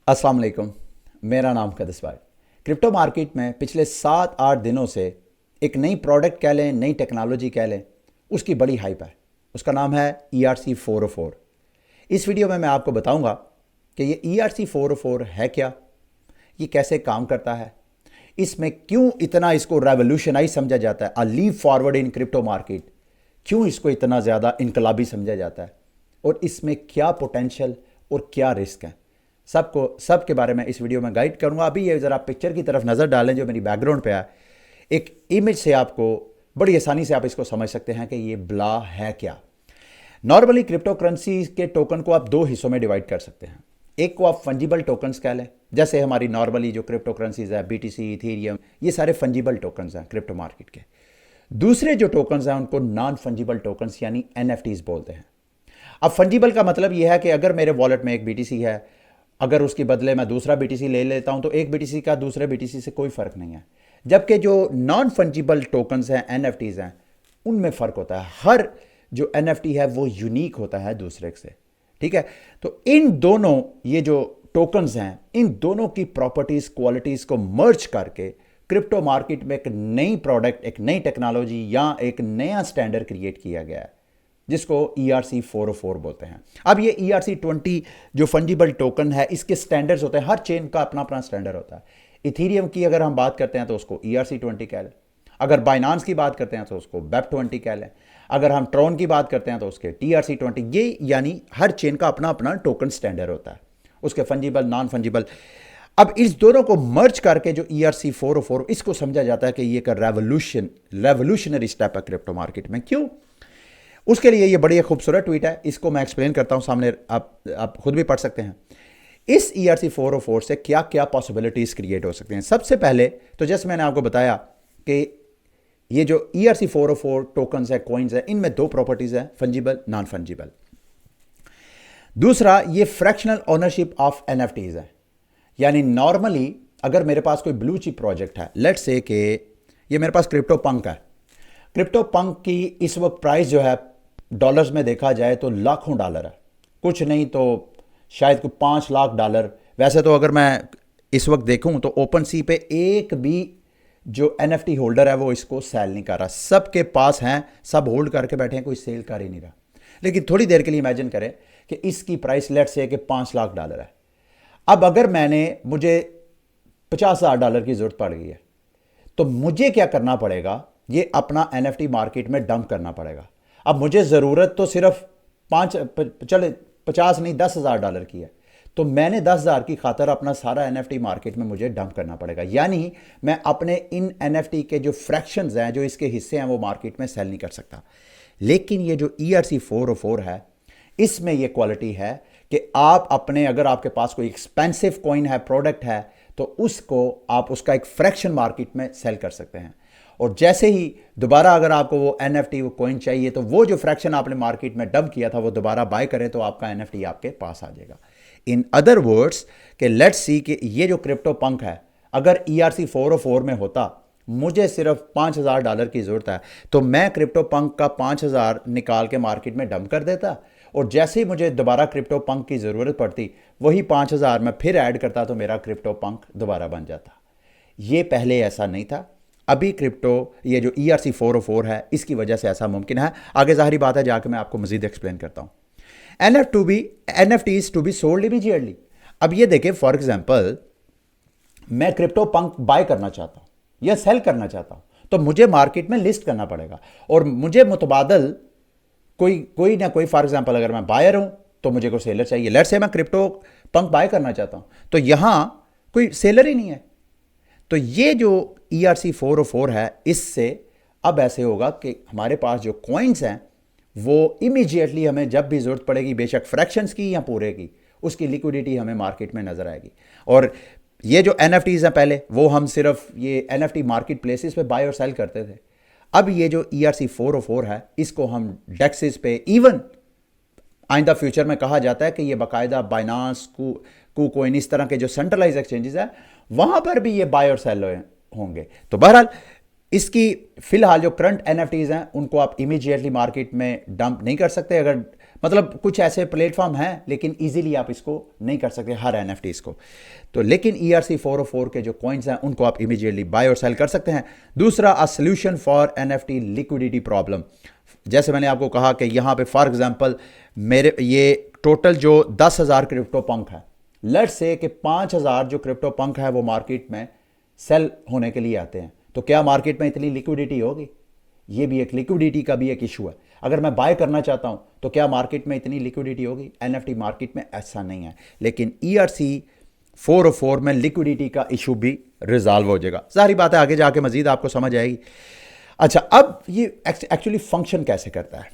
अस्सलाम वालेकुम। मेरा नाम कदस भाई। क्रिप्टो मार्केट में पिछले 7-8 दिनों से एक नई प्रोडक्ट कह लें, नई टेक्नोलॉजी कह लें, उसकी बड़ी हाइप है। उसका नाम है ERC-404। इस वीडियो में मैं आपको बताऊंगा कि ये ERC-404 है क्या, ये कैसे काम करता है, इसमें क्यों इतना इसको रेवोल्यूशनाइज समझा जाता है, a leap forward in crypto market, क्यों इसको इतना ज़्यादा इनकलाबी समझा जाता है, और इसमें क्या पोटेंशियल और क्या रिस्क है, सब के बारे में इस वीडियो में गाइड करूंगा। अभी ये ज़रा पिक्चर की तरफ नज़र डालें जो मेरी बैकग्राउंड पे है। एक इमेज से आपको बड़ी आसानी से आप इसको समझ सकते हैं कि ये ब्ला है क्या। नॉर्मली क्रिप्टो करेंसी के टोकन को आप दो हिस्सों में डिवाइड कर सकते हैं। एक को आप फंजिबल टोकन्स कह लें, जैसे हमारी नॉर्मली जो क्रिप्टो करेंसीज है, BTC, इथेरियम, ये सारे फंजिबल टोकन्स हैं क्रिप्टो मार्केट के। दूसरे जो टोकन्स हैं उनको नॉन फंजिबल टोकन्स यानी NFTs बोलते हैं। अब फंजिबल का मतलब यह है कि अगर मेरे वॉलेट में एक BTC है, अगर उसके बदले मैं दूसरा BTC ले लेता हूं तो एक BTC का दूसरे BTC से कोई फर्क नहीं है। जबकि जो नॉन फंजिबल टोकन्स हैं, NFTs हैं, उनमें फर्क होता है। हर जो NFT है वो यूनिक होता है दूसरे से। ठीक है, तो इन दोनों ये जो टोकन्स हैं, इन दोनों की प्रॉपर्टीज, क्वालिटीज को मर्ज करके क्रिप्टो मार्केट में एक नई प्रोडक्ट, एक नई टेक्नोलॉजी या एक नया स्टैंडर्ड क्रिएट किया गया है, जिसको ERC-404 बोलते हैं। अब ये ERC-20 जो फंजिबल टोकन है, इसके स्टैंडर्ड्स होते हैं। हर चेन का अपना अपना स्टैंडर्ड होता है। इथेरियम की अगर हम बात करते हैं तो उसको ERC-20 कह लें। अगर बाइनांस की बात करते हैं तो उसको BEP-20 कह लें। अगर हम ट्रॉन की बात करते हैं तो उसके TRC-20। ये यानी हर चेन का अपना अपना टोकन स्टैंडर्ड होता है, उसके फंजिबल, नॉन फंजिबल। अब इस दोनों को मर्ज करके जो ERC-404, इसको समझा जाता है कि ये एक रेवोल्यूशनरी स्टेप है क्रिप्टो मार्केट में। क्यों? उसके लिए ये बड़ी खूबसूरत ट्वीट है, इसको मैं एक्सप्लेन करता हूं, सामने आप खुद भी पढ़ सकते हैं। इस ERC-404 से क्या क्या पॉसिबिलिटीज क्रिएट हो सकते हैं। सबसे पहले तो जैसे मैंने आपको बताया कि ये जो ERC-404 टोकन्स है, कॉइन्स है, इनमें दो प्रॉपर्टीज है, फंजिबल, नॉन फंजिबल। दूसरा, ये फ्रैक्शनल ओनरशिप ऑफ NFTs है। यानी नॉर्मली अगर मेरे पास कोई ब्लू चिप प्रोजेक्ट है, लेट्स से कि ये मेरे पास क्रिप्टो पंक है। क्रिप्टो पंक की इस वक्त प्राइस जो है डॉलर्स में देखा जाए तो लाखों डॉलर है, कुछ नहीं तो शायद कोई 5 लाख डॉलर। वैसे तो अगर मैं इस वक्त देखूं तो ओपन सी पे एक भी जो NFT होल्डर है वो इसको सेल नहीं कर रहा। सबके पास हैं, सब होल्ड करके बैठे हैं, कोई सेल कर ही नहीं रहा। लेकिन थोड़ी देर के लिए इमेजिन करें कि इसकी प्राइस लेट्स से कि 5 लाख डॉलर है। अब अगर मुझे $50,000 की जरूरत पड़ गई है तो मुझे क्या करना पड़ेगा, ये अपना NFT मार्केट में डंप करना पड़ेगा। अब मुझे ज़रूरत तो सिर्फ 50 नहीं $10,000 की है, तो मैंने 10,000 की खातर अपना सारा NFT मार्केट में मुझे डंप करना पड़ेगा। यानी मैं अपने इन NFT के जो फ्रैक्शंस हैं, जो इसके हिस्से हैं, वो मार्केट में सेल नहीं कर सकता। लेकिन ये जो ERC-404 है, इसमें ये क्वालिटी है कि आप अपने, अगर आपके पास कोई एक्सपेंसिव कॉइन है, प्रोडक्ट है, तो उसको आप उसका एक फ्रैक्शन मार्केट में सेल कर सकते हैं। और जैसे ही दोबारा अगर आपको वो NFT, वो कॉइन चाहिए, तो वो जो फ्रैक्शन आपने मार्केट में डंप किया था वो दोबारा बाय करें तो आपका NFT आपके पास आ जाएगा। इन अदर वर्ड्स कि लेट्स सी कि ये जो क्रिप्टो पंक है, अगर ERC-404 में होता, मुझे सिर्फ $5,000 की जरूरत है, तो मैं क्रिप्टो पंक का 5,000 निकाल के मार्केट में डंप कर देता, और जैसे ही मुझे दोबारा क्रिप्टो पंक की ज़रूरत पड़ती, वही 5,000 मैं फिर ऐड करता तो मेरा क्रिप्टो पंक दोबारा बन जाता। ये पहले ऐसा नहीं था। अभी ये जो ERC-404 है, इसकी वजह से ऐसा मुमकिन है। आगे ज़ाहिरी बात है, जाके मैं आपको मज़ीद एक्सप्लेन करता हूँ। NFTs to be sold immediately. अब ये देखें, फॉर एग्जाम्पल मैं क्रिप्टो पंक बाय करना चाहता हूँ या सेल करना चाहता हूँ, तो मुझे मार्केट में लिस्ट करना पड़ेगा, और मुझे मुतबादल कोई ना कोई, फॉर एग्जाम्पल अगर मैं बायर हूं तो मुझे कोई सेलर चाहिए। लेट्स से मैं क्रिप्टो पंक बाय करना चाहता हूं, तो यहां कोई सेलर ही नहीं है। तो ये जो ERC-404 है, इससे अब ऐसे होगा कि हमारे पास जो कॉइन्स हैं वो इमीडिएटली हमें जब भी जरूरत पड़ेगी, बेशक फ्रैक्शंस की या पूरे की, उसकी लिक्विडिटी हमें मार्केट में नजर आएगी। और ये जो NFTs हैं, पहले वो हम सिर्फ ये NFT मार्केट प्लेसेस पे बाय और सेल करते थे। अब ये जो ERC-404 है, इसको हम डेक्सेस पे, इवन आइंदा फ्यूचर में कहा जाता है कि ये बाकायदा बाइनांस, KuCoin, इस तरह के जो सेंट्रलाइज एक्सचेंजेस है, वहां पर भी ये बाय और सेल होंगे। तो बहरहाल इसकी फिलहाल जो करंट NFTs हैं उनको आप इमीडिएटली मार्केट में डंप नहीं कर सकते। अगर मतलब कुछ ऐसे प्लेटफॉर्म हैं लेकिन इजीली आप इसको नहीं कर सकते हर एनएफटीज को। तो लेकिन ERC-404 के जो कॉइन्स हैं उनको आप इमीडिएटली बाय और सेल कर सकते हैं। दूसरा, a solution for NFT liquidity problem. जैसे मैंने आपको कहा कि यहाँ पे फॉर एग्जांपल मेरे ये टोटल जो 10,000 क्रिप्टो पंक है, लेट्स से कि 5,000 जो क्रिप्टो पंक है वो मार्केट में सेल होने के लिए आते हैं, तो क्या मार्केट में इतनी लिक्विडिटी होगी? ये भी एक लिक्विडिटी का भी एक इशू है। अगर मैं बाय करना चाहता हूं तो क्या मार्केट में इतनी लिक्विडिटी होगी? एनएफटी मार्केट में ऐसा नहीं है, लेकिन ERC-404 में लिक्विडिटी का इशू भी रिजॉल्व हो जाएगा। सारी बातें आगे जाके मजीद आपको समझ आएगी। अच्छा, अब ये एक्चुअली फंक्शन कैसे करता है?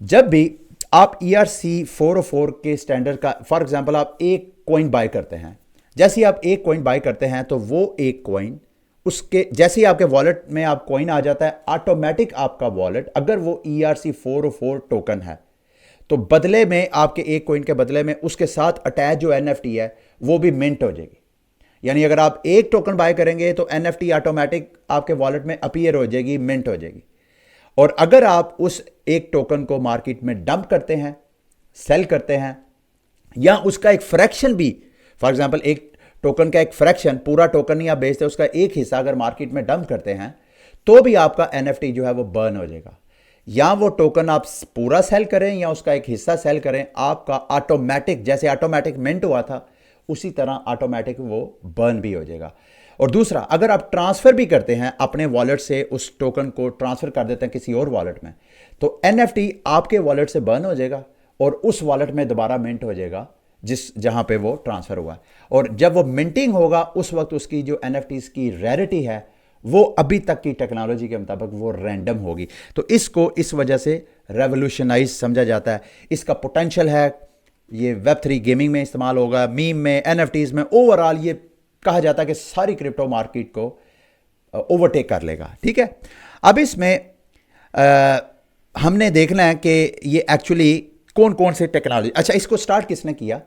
जब भी आप ERC-404 के स्टैंडर्ड का फॉर एग्जांपल आप एक कॉइन बाय करते हैं, जैसे ही आप एक कॉइन बाय करते हैं तो वो एक कॉइन उसके जैसे ही आपके वॉलेट में आप कॉइन आ जाता है, ऑटोमेटिक आपका वॉलेट अगर वो ERC-404 टोकन है तो बदले में आपके एक कॉइन के बदले में उसके साथ अटैच जो एनएफटी है वो भी मिंट हो जाएगी। यानी अगर आप एक टोकन बाय करेंगे तो एनएफटी ऑटोमेटिक आपके वॉलेट में अपीयर हो जाएगी, मिंट हो जाएगी। और अगर आप उस एक टोकन को मार्केट में डंप करते हैं, सेल करते हैं, या उसका एक फ्रैक्शन भी, फॉर एग्जांपल एक टोकन का एक फ्रैक्शन, पूरा टोकन नहीं आप बेचते, उसका एक हिस्सा अगर मार्केट में डंप करते हैं तो भी आपका एनएफटी जो है वो बर्न हो जाएगा। या वो टोकन आप पूरा सेल करें या उसका एक हिस्सा सेल करें, आपका ऑटोमेटिक, जैसे ऑटोमेटिक मिंट हुआ था उसी तरह ऑटोमेटिक वो बर्न भी हो जाएगा। और दूसरा, अगर आप ट्रांसफर भी करते हैं अपने वॉलेट से, उस टोकन को ट्रांसफर कर देते हैं किसी और वॉलेट में, तो एनएफटी आपके वॉलेट से बर्न हो जाएगा और उस वॉलेट में दोबारा मिंट हो जाएगा जहां पे वो ट्रांसफर हुआ है। और जब वो मिंटिंग होगा उस वक्त उसकी जो एनएफटीज की रेयरिटी है वो अभी तक की टेक्नोलॉजी के मुताबिक वो रैंडम होगी। तो इसको इस वजह से रेवोल्यूशनाइज समझा जाता है। इसका पोटेंशियल है, ये Web3 गेमिंग में इस्तेमाल होगा, मीम में, एनएफटीज में, ओवरऑल ये कहा जाता है कि सारी क्रिप्टो मार्केट को ओवरटेक कर लेगा। ठीक है, अब इसमें हमने देखना है कि ये एक्चुअली कौन कौन से टेक्नोलॉजी। अच्छा, इसको स्टार्ट किसने किया?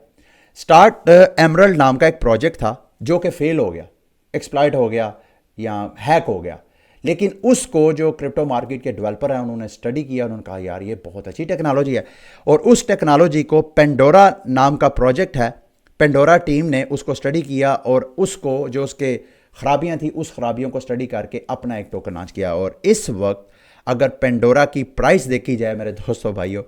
स्टार्ट एमरल्ड नाम का एक प्रोजेक्ट था जो कि फेल हो गया, एक्सप्लॉइट हो गया या हैक हो गया, लेकिन उसको जो क्रिप्टो मार्केट के डेवलपर हैं उन्होंने स्टडी किया, उन्होंने कहा यार ये बहुत अच्छी टेक्नोलॉजी है, और उस टेक्नोलॉजी को पेंडोरा नाम का प्रोजेक्ट है, पेंडोरा टीम ने उसको स्टडी किया और उसको जो उसके खराबियां थी उस खराबियों को स्टडी करके अपना एक टोकन लॉन्च किया। और इस वक्त अगर पेंडोरा की प्राइस देखी जाए मेरे दोस्तों भाइयों,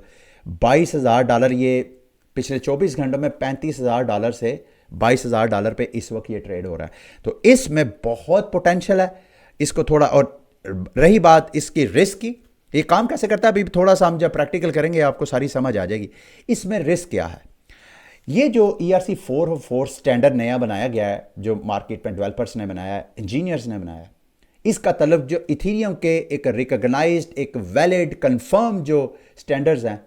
$22,000, ये पिछले 24 घंटों में $35,000 से $22,000 पे इस वक्त ये ट्रेड हो रहा है। तो इसमें बहुत पोटेंशियल है इसको थोड़ा। और रही बात इसकी रिस्क की, ये काम कैसे करता है अभी थोड़ा सा हम जब प्रैक्टिकल करेंगे आपको सारी समझ आ जाएगी। इसमें रिस्क क्या है? ये जो ERC-404 स्टैंडर्ड नया बनाया गया है, जो मार्केट में डेवलपर्स ने बनाया है, इंजीनियर्स ने बनाया है, इसका तलब जो इथीरियम के एक रिकॉग्नाइज्ड, एक वैलिड, कंफर्म जो स्टैंडर्ड्स हैं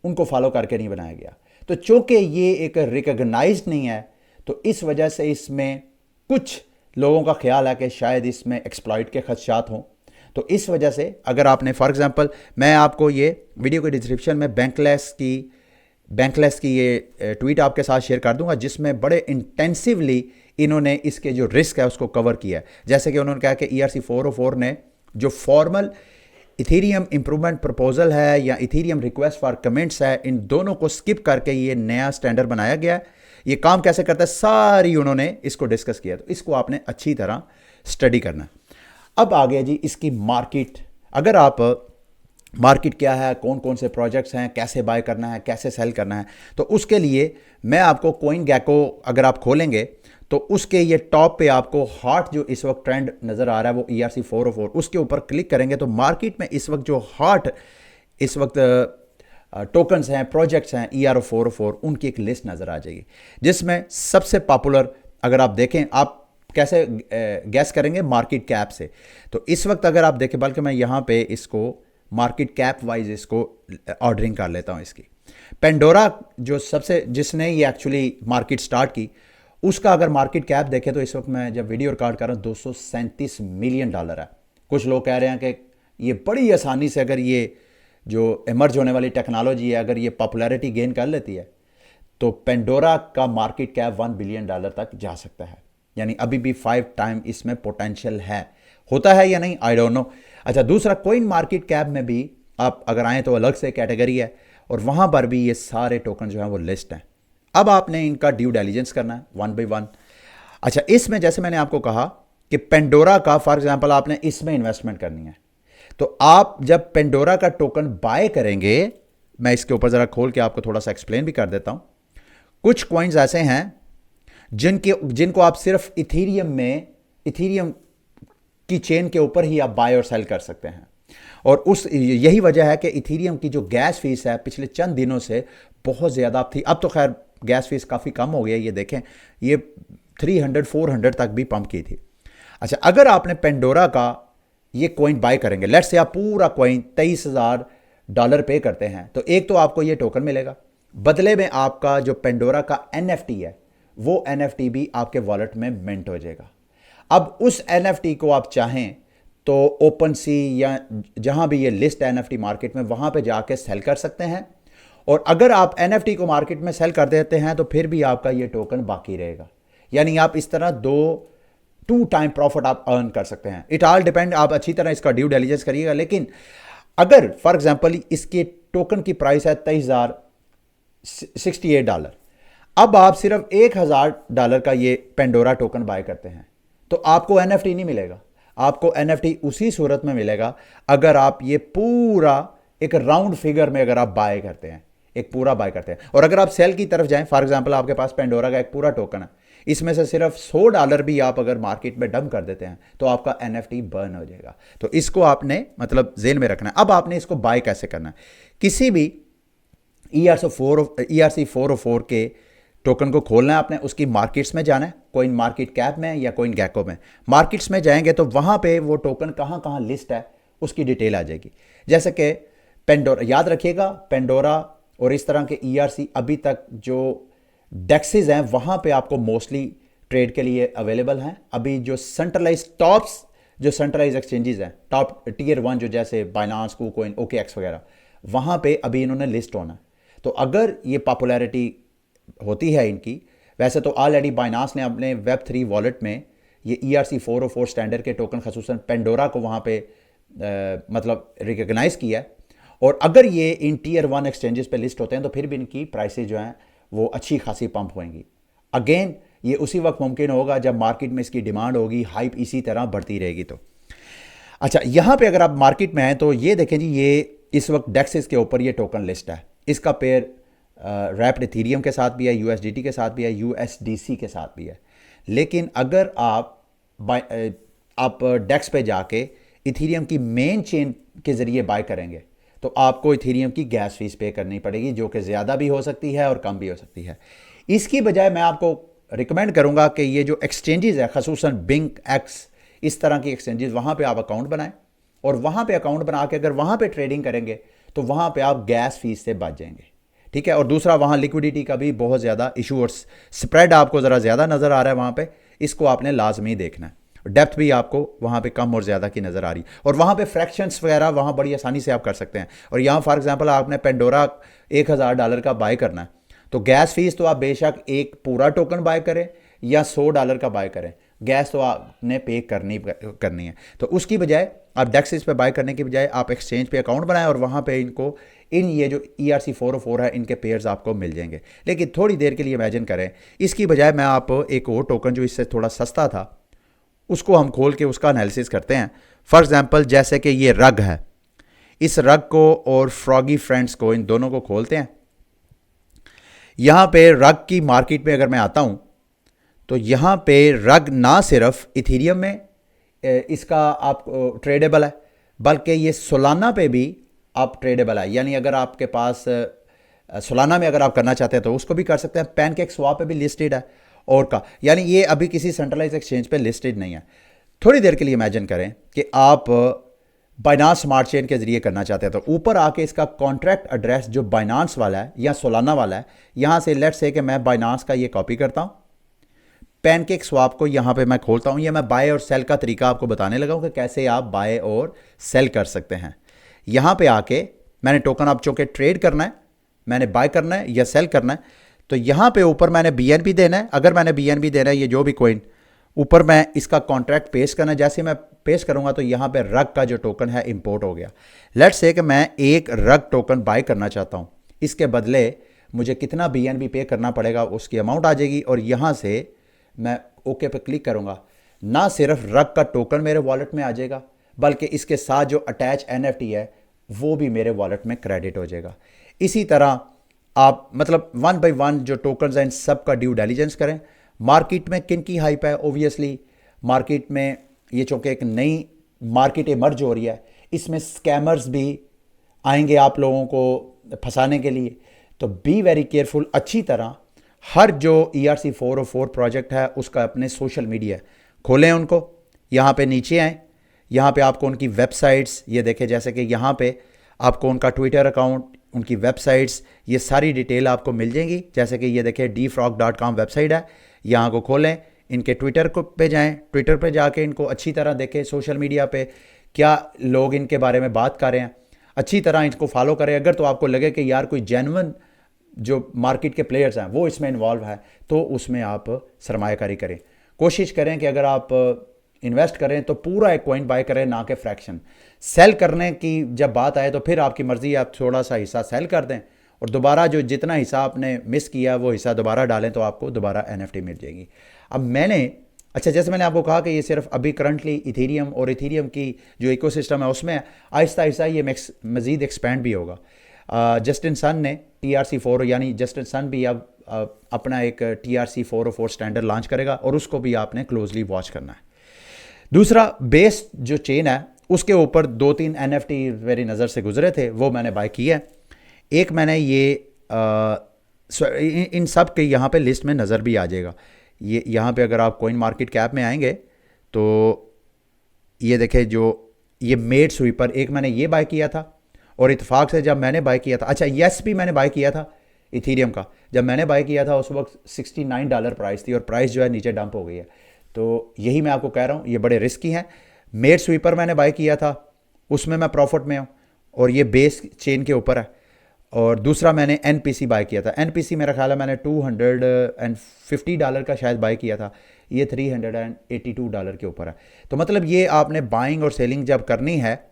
उनको फॉलो करके नहीं बनाया गया। तो चूंकि ये एक रिकॉग्नाइज्ड नहीं है तो इस वजह से इसमें कुछ लोगों का ख्याल है कि शायद इसमें एक्सप्लॉइट के खदशात हों। तो इस वजह से अगर आपने फॉर एग्जांपल, मैं आपको ये वीडियो के डिस्क्रिप्शन में बैंकलेस की ये ट्वीट आपके साथ शेयर कर दूंगा जिसमें बड़े इंटेंसिवली इन्होंने इसके जो रिस्क है उसको कवर किया है। जैसे कि उन्होंने कहा कि ERC-404 ने जो फॉर्मल इथीरियम इंप्रूवमेंट प्रपोजल है या इथीरियम रिक्वेस्ट फॉर कमेंट्स है, इन दोनों को स्किप करके ये नया स्टैंडर्ड बनाया गया है। ये काम कैसे करता है सारी उन्होंने इसको डिस्कस किया, तो इसको आपने अच्छी तरह स्टडी करना है। अब आ गया जी इसकी मार्केट। अगर आप मार्केट क्या है, कौन कौन से प्रोजेक्ट्स हैं, कैसे बाय करना है, कैसे सेल करना है, तो उसके लिए मैं आपको कॉइन गैको अगर आप खोलेंगे तो उसके ये टॉप पे आपको हॉट जो इस वक्त ट्रेंड नज़र आ रहा है वो ERC-404, उसके ऊपर क्लिक करेंगे तो मार्केट में इस वक्त जो हॉट इस वक्त टोकन्स हैं, प्रोजेक्ट्स हैं ERC-404, उनकी एक लिस्ट नज़र आ जाएगी जिसमें सबसे पॉपुलर अगर आप देखें, आप कैसे गैस करेंगे मार्केट कैप से, तो इस वक्त अगर आप देखें, बल्कि मैं यहाँ पे इसको मार्केट कैप वाइज इसको ऑर्डरिंग कर लेता हूँ। इसकी पेंडोरा जो सबसे जिसने ये एक्चुअली मार्केट स्टार्ट की, उसका अगर मार्केट कैप देखें तो इस वक्त मैं जब वीडियो रिकॉर्ड कर रहा हूँ $237 मिलियन है। कुछ लोग कह रहे हैं कि ये बड़ी आसानी से अगर ये जो इमर्ज होने वाली टेक्नोलॉजी है अगर ये पॉपुलैरिटी गेन कर लेती है तो पेंडोरा का मार्केट कैप $1 बिलियन तक जा सकता है। यानी अभी भी 5 टाइम इसमें पोटेंशियल है। होता है या नहीं, आई डोंट नो। अच्छा, दूसरा, कोइन मार्केट कैप में भी आप अगर आएँ तो अलग से कैटेगरी है और वहाँ पर भी ये सारे टोकन जो हैं वो लिस्ट हैं। अब आपने इनका ड्यू डिलिजेंस करना है वन बाई वन। अच्छा, इसमें जैसे मैंने आपको कहा कि पेंडोरा का फॉर एग्जांपल आपने इसमें इन्वेस्टमेंट करनी है, तो आप जब पेंडोरा का टोकन बाय करेंगे, मैं इसके ऊपर ज़रा खोल के आपको थोड़ा सा एक्सप्लेन भी कर देता हूँ। कुछ कॉइन्स ऐसे हैं जिनको आप सिर्फ इथीरियम की चेन के ऊपर ही आप बाय और सेल कर सकते हैं। और यही वजह है कि इथीरियम की जो गैस फीस है पिछले चंद दिनों से बहुत ज़्यादा थी। अब तो खैर गैस फीस काफ़ी कम हो गई है, ये देखें ये 300-400 तक भी पंप की थी। अच्छा, अगर आपने पेंडोरा का ये कॉइन बाय करेंगे, लेट्स से आप पूरा कॉइन $23,000 पे करते हैं, तो एक तो आपको ये टोकन मिलेगा, बदले में आपका जो पेंडोरा का NFT है वो NFT भी आपके वॉलेट में मिंट हो जाएगा। अब उस NFT को आप चाहें तो ओपन सी या जहां भी ये लिस्ट है NFT मार्केट में, वहां पे जाके सेल कर सकते हैं। और अगर आप NFT को मार्केट में सेल कर देते हैं तो फिर भी आपका ये टोकन बाकी रहेगा। यानी आप इस तरह टू टाइम प्रॉफिट आप अर्न कर सकते हैं। इट ऑल डिपेंड, आप अच्छी तरह इसका ड्यू डिलिजेंस करिएगा। लेकिन अगर फॉर एग्जांपल इसके टोकन की प्राइस है $23,068, अब आप सिर्फ $1,000 का ये पेंडोरा टोकन बाय करते हैं तो आपको NFT नहीं मिलेगा। आपको NFT उसी सूरत में मिलेगा अगर आप ये पूरा एक राउंड फिगर में अगर आप बाय करते हैं, एक पूरा बाय करते हैं। और अगर आप सेल की तरफ जाएं, फॉर एग्जांपल आपके पास पेंडोरा का एक पूरा टोकन है, इसमें से सिर्फ $100 भी आप अगर मार्केट में डंप कर देते हैं तो आपका NFT बर्न हो जाएगा। तो इसको आपने मतलब जेल में रखना है। अब आपने इसको बाय कैसे करना है? किसी भी ERC-404 के टोकन को खोलना है आपने, उसकी मार्केट्स में जाना है, कोइन मार्केट कैप में या कोइन गैको में। मार्केट्स में जाएंगे तो वहां पे वो टोकन कहां कहां लिस्ट है उसकी डिटेल आ जाएगी। जैसे कि पेंडोरा, याद रखिएगा पेंडोरा और इस तरह के ERC अभी तक जो डेक्सेस हैं वहां पे आपको मोस्टली ट्रेड के लिए अवेलेबल हैं। अभी जो जो सेंट्रलाइज एक्सचेंजेस हैं, टॉप टियर 1 जो जैसे बाइनांस, KuCoin, OKX वगैरह, वहां पे अभी इन्होंने लिस्ट होना है। तो अगर ये पॉपुलैरिटी होती है इनकी, वैसे तो ऑलरेडी बाइनांस ने अपने Web3 वॉलेट में ये ERC-404 स्टैंडर्ड के टोकन खसूसन पेंडोरा को वहाँ पे मतलब रिकग्नाइज किया है। और अगर ये इन टियर 1 एक्सचेंजेस पे लिस्ट होते हैं तो फिर भी इनकी प्राइसेज जो हैं वो अच्छी खासी पंप होंगी। अगेन ये उसी वक्त मुमकिन होगा जब मार्केट में इसकी डिमांड होगी, हाइप इसी तरह बढ़ती रहेगी। तो अच्छा, यहाँ पे अगर आप मार्केट में हैं तो ये देखें जी, ये इस वक्त डेक्सेस के ऊपर ये टोकन लिस्ट है। इसका पेयर रैप्ड इथीरियम के साथ भी है, USDT के साथ भी है, USDC के साथ भी है। लेकिन अगर आप डेक्स पे जाके इथीरियम की मेन चेन के ज़रिए बाय करेंगे तो आपको इथीरियम की गैस फीस पे करनी पड़ेगी, जो कि ज़्यादा भी हो सकती है और कम भी हो सकती है। इसकी बजाय मैं आपको रिकमेंड करूंगा कि ये जो एक्सचेंजेस है, खसूसन बिंक, एक्स, इस तरह की एक्सचेंजेस, वहाँ पे आप अकाउंट बनाएं और वहाँ पे अकाउंट बना के अगर वहाँ पे ट्रेडिंग करेंगे तो वहाँ पे आप गैस फीस से बच जाएंगे। ठीक है। और दूसरा, वहाँ लिक्विडिटी का भी बहुत ज़्यादा इशू और स्प्रेड आपको ज़रा ज़्यादा नज़र आ रहा है वहाँ पे, इसको आपने लाजमी देखना है। डेप्थ भी आपको वहाँ पे कम और ज़्यादा की नज़र आ रही है। और वहाँ पे फ्रैक्शंस वगैरह वहाँ बड़ी आसानी से आप कर सकते हैं। और यहाँ फॉर एग्जांपल आपने पेंडोरा $1,000 का बाय करना है तो गैस फीस तो आप बेशक एक पूरा टोकन बाय करें या $100 का बाय करें, गैस तो आपने पे करनी है। तो उसकी बजाय आप डेक्सेस पे बाय करने की बजाय आप एक्सचेंज पे अकाउंट बनाएं और वहाँ पे ये जो ERC-404 है इनके पेयर्स आपको मिल जाएंगे। लेकिन थोड़ी देर के लिए इमेजिन करें, इसकी बजाय मैं आप एक और टोकन जो इससे थोड़ा सस्ता था उसको हम खोल के उसका एनालिसिस करते हैं। फॉर एग्जांपल जैसे कि ये रग है, इस रग को और फ्रॉगी फ्रेंड्स को, इन दोनों को खोलते हैं। यहाँ पे रग की मार्केट में अगर मैं आता हूँ तो यहाँ पे रग ना सिर्फ इथीरियम में इसका आप ट्रेडेबल है, बल्कि ये सोलाना पे भी आप ट्रेडेबल है। यानी अगर आपके पास सोलाना में अगर आप करना चाहते हैं तो उसको भी कर सकते हैं। पैनकेक स्वैप पे भी लिस्टेड है और का, यानी ये अभी किसी सेंट्रलाइज एक्सचेंज पे लिस्टेड नहीं है। थोड़ी देर के लिए इमेजिन करें कि आप बाइनांस स्मार्ट चेन के जरिए करना चाहते हैं तो ऊपर आके इसका कॉन्ट्रैक्ट एड्रेस जो बाइनांस वाला है या सोलाना वाला है, यहाँ से लेट्स से कि मैं बाइनांस का ये कॉपी करता हूँ, पैनकेक स्वैप को यहाँ पे मैं खोलता हूँ। ये मैं बाय और सेल का तरीका आपको बताने लगा हूँ कि कैसे आप बाय और सेल कर सकते हैं। यहाँ पे आके मैंने टोकन आप चूँकि ट्रेड करना है, मैंने बाय करना है या सेल करना है, तो यहाँ पे ऊपर मैंने BNB देना है। अगर मैंने BNB देना है, ये जो भी कोइन, ऊपर मैं इसका कॉन्ट्रैक्ट पेश करना है। जैसे मैं पेश करूँगा तो यहाँ पे रग का जो टोकन है इंपोर्ट हो गया। लेट्स से कि मैं एक रग टोकन बाय करना चाहता हूँ इसके बदले मुझे कितना BNB पे करना पड़ेगा उसकी अमाउंट आ जाएगी, और यहाँ से मैं ओके पे क्लिक करूँगा, ना सिर्फ रग का टोकन मेरे वॉलेट में आ जाएगा, बल्कि इसके साथ जो अटैच NFT है वो भी मेरे वॉलेट में क्रेडिट हो जाएगा। इसी तरह आप मतलब वन बाय वन जो टोकन्स हैं इन सब का ड्यू डिलिजेंस करें। मार्केट में किन की हाइप है, ओबियसली मार्केट में ये चूँकि एक नई मार्केट इमर्ज हो रही है, इसमें स्कैमर्स भी आएंगे आप लोगों को फंसाने के लिए, तो बी वेरी केयरफुल। अच्छी तरह हर जो ERC-404 प्रोजेक्ट है उसका अपने सोशल मीडिया खोलें, उनको यहाँ पे नीचे आएँ, यहाँ पे आपको उनकी वेबसाइट्स ये देखें, जैसे कि यहाँ पे आपको उनका ट्विटर अकाउंट, उनकी वेबसाइट्स, ये सारी डिटेल आपको मिल जाएंगी। जैसे कि ये देखें dfrog.com वेबसाइट है, यहाँ को खोलें, इनके ट्विटर को पे जाएं, ट्विटर पे जाके इनको अच्छी तरह देखें, सोशल मीडिया पे क्या लोग इनके बारे में बात कर रहे हैं, अच्छी तरह इनको फॉलो करें। अगर तो आपको लगे कि यार कोई जेन्युइन जो मार्केट के प्लेयर्स हैं वो इसमें इन्वॉल्व है, तो उसमें आप सरमायाकारी करें। कोशिश करें कि अगर आप इन्वेस्ट करें तो पूरा एक कॉइन बाय करें, ना कि फ्रैक्शन। सेल करने की जब बात आए तो फिर आपकी मर्ज़ी है, आप थोड़ा सा हिस्सा सेल कर दें और दोबारा जो जितना हिस्सा आपने मिस किया वो हिस्सा दोबारा डालें, तो आपको दोबारा NFT मिल जाएगी। अब अच्छा जैसे मैंने आपको कहा कि ये सिर्फ अभी करंटली इथेरियम और इथेरियम की जो इकोसिस्टम है उसमें आहिस्ता आहिस्ता ये मज़ीद एक्सपेंड भी होगा। जस्टिन सन ने TRC-4 यानी जस्टिन सन भी अब अपना एक TRC-404 स्टैंडर्ड लॉन्च करेगा और उसको भी आपने क्लोजली वॉच करना है। दूसरा बेस जो चेन है उसके ऊपर 2-3 NFT मेरी नज़र से गुजरे थे, वो मैंने बाय किया है। एक मैंने ये इन सब के यहाँ पे लिस्ट में नज़र भी आ जाएगा। ये यहाँ पे अगर आप कॉइन मार्केट कैप में आएंगे तो ये देखें, जो ये मेड स्वीपर एक मैंने ये बाय किया था, और इत्तेफाक से जब मैंने बाय किया था, अच्छा यस भी मैंने बाय किया था इथीरियम का, जब मैंने बाय किया था उस वक्त $69 प्राइस थी और प्राइस जो है नीचे डंप हो गई है। तो यही मैं आपको कह रहा हूँ ये बड़े रिस्की हैं। मेड स्वीपर मैंने बाय किया था, उसमें मैं प्रॉफिट में हूँ और ये बेस चेन के ऊपर है। और दूसरा मैंने NPC बाय किया था, NPC मेरा ख्याल है मैंने $250 का शायद बाय किया था, ये $382 के ऊपर है। तो मतलब ये आपने बाइंग और सेलिंग जब करनी है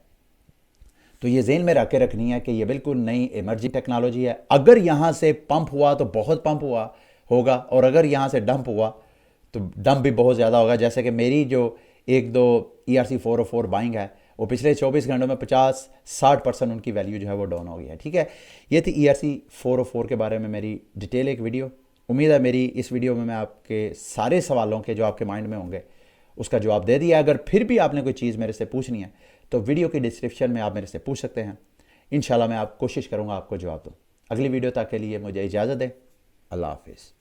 तो ये जेन में रख के रखनी है कि ये बिल्कुल नई इमर्जिंग टेक्नोलॉजी है। अगर यहाँ से पंप हुआ तो बहुत पंप हुआ होगा, और अगर यहाँ से डंप हुआ तो डंप भी बहुत ज़्यादा होगा। जैसे कि मेरी जो 1-2 ERC-404 बाइंग है वो पिछले 24 घंटों में 50-60% उनकी वैल्यू जो है वो डाउन हो गई है। ठीक है, ये थी ERC-404 के बारे में मेरी डिटेल एक वीडियो। उम्मीद है मेरी इस वीडियो में मैं आपके सारे सवालों के जो आपके माइंड में होंगे उसका जवाब दे दिया। अगर फिर भी आपने कोई चीज़ मेरे से पूछनी है तो वीडियो की डिस्क्रिप्शन में आप मेरे से पूछ सकते हैं। इंशाल्लाह मैं कोशिश करूँगा आपको जवाब दूँ। अगली वीडियो तक के लिए मुझे इजाज़त दें। अल्लाह हाफिज़।